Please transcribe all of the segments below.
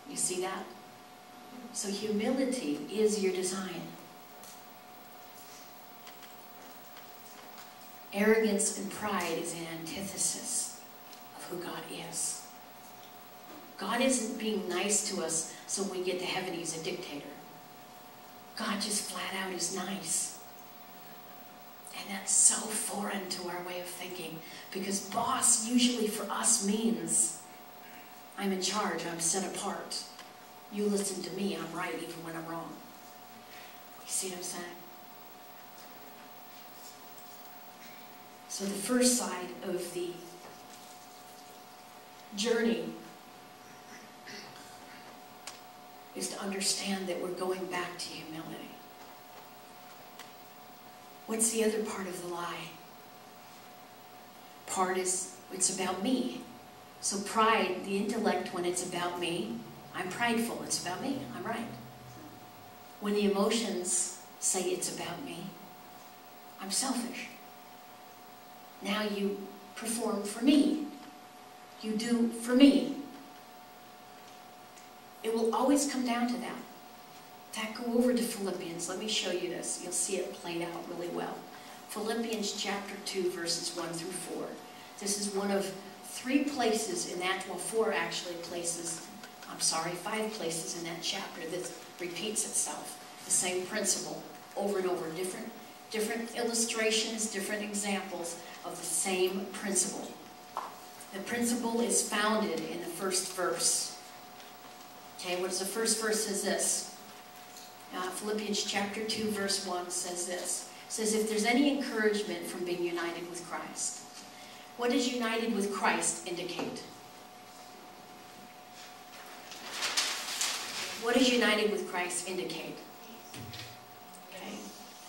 You see that? So humility is your design. Arrogance and pride is an antithesis of who God is. God isn't being nice to us so when we get to heaven he's a dictator. God just flat out is nice. And that's so foreign to our way of thinking, because boss usually for us means I'm in charge, I'm set apart. You listen to me, I'm right even when I'm wrong. You see what I'm saying? So the first side of the journey is to understand that we're going back to humility. What's the other part of the lie? Part is, it's about me. So pride, the intellect, when it's about me, I'm prideful, it's about me, I'm right. When the emotions say it's about me, I'm selfish. Now you perform for me. You do for me. It will always come down to that. In fact, go over to Philippians. Let me show you this. You'll see it played out really well. Philippians chapter 2, verses 1 through 4. This is one of 3 places in that, well, 4 actually places, 5 places in that chapter that repeats itself. The same principle over and over. Different illustrations, different examples of the same principle. The principle is founded in the first verse. Okay, what's the first verse is this? Philippians chapter 2, verse 1 says this. It says, if there's any encouragement from being united with Christ. What does united with Christ indicate? What does united with Christ indicate? Okay.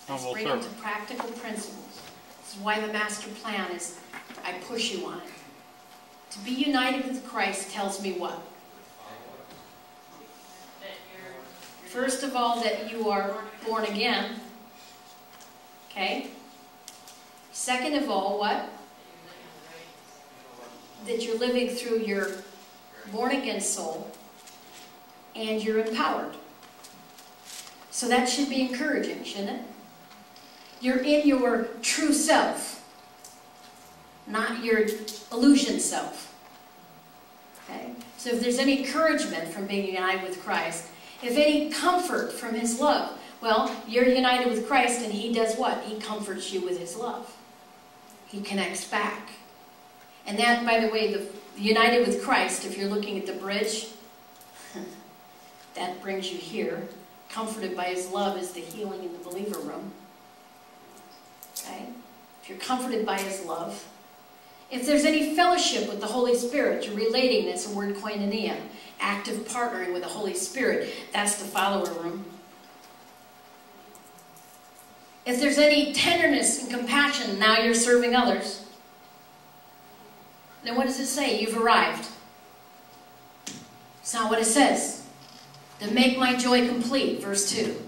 Let's bring it to practical principles. This is why the master plan is, I push you on it. To be united with Christ tells me what? First of all, that you are born again. Okay? Second of all, what? That you're living through your born-again soul and you're empowered. So that should be encouraging, shouldn't it? You're in your true self, not your illusion self. Okay? So if there's any encouragement from being united with Christ, if any comfort from his love, well, you're united with Christ and he does what? He comforts you with his love. He connects back. And that, by the way, the united with Christ, if you're looking at the bridge, that brings you here. Comforted by his love is the healing in the believer room. Okay? If you're comforted by his love. If there's any fellowship with the Holy Spirit, you're relating, that's a word koinonia, active partnering with the Holy Spirit, that's the follower room. If there's any tenderness and compassion, now you're serving others. Then what does it say? You've arrived. It's not what it says. To make my joy complete, verse 2.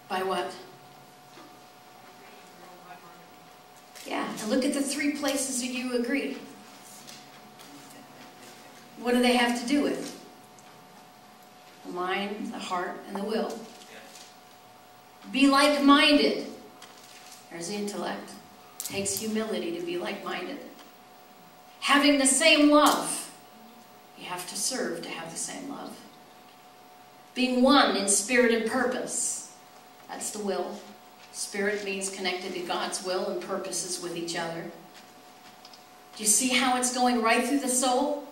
By what? Yeah, and look at the 3 places that you agree. What do they have to do with? The mind, the heart, and the will. Be like-minded. There's the intellect. It takes humility to be like-minded. Having the same love. You have to serve to have the same love. Being one in spirit and purpose. That's the will. Spirit means connected to God's will and purposes with each other. Do you see how it's going right through the soul?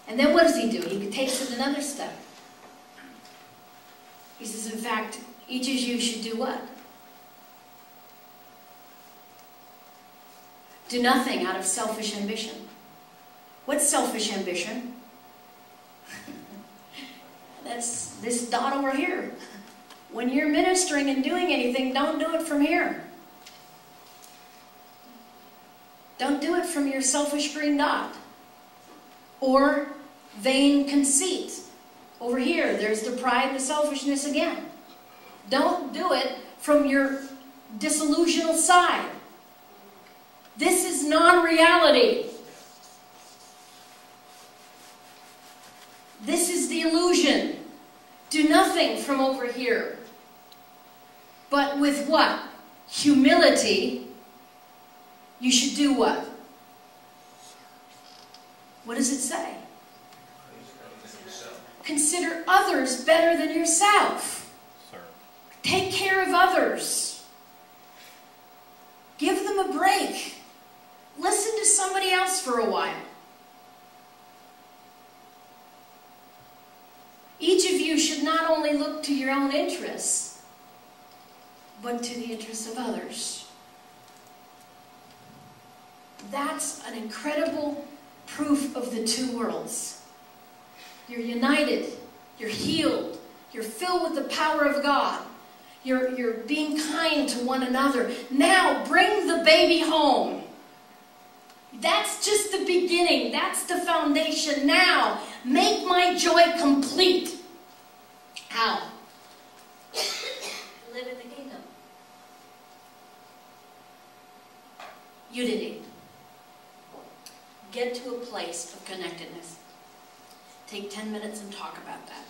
And then what does he do? He takes it another step. He says, in fact, each of you should do what? Do nothing out of selfish ambition. What's selfish ambition? That's this dot over here. When you're ministering and doing anything, don't do it from here. Don't do it from your selfish green dot. Or vain conceit. Over here, there's the pride and the selfishness again. Don't do it from your disillusional side. This is non-reality. This is the illusion. Do nothing from over here. But with what? Humility, you should do what? What does it say? Consider others better than yourself. Take care of others. Give them a break. Listen to somebody else for a while. Each of you should not only look to your own interests, but to the interests of others. That's an incredible proof of the two worlds. You're united, you're healed, you're filled with the power of God. You're being kind to one another. Now bring the baby home. That's just the beginning. That's the foundation. Now, make my joy complete. How? Live in the kingdom. Unity. Get to a place of connectedness. Take 10 minutes and talk about that.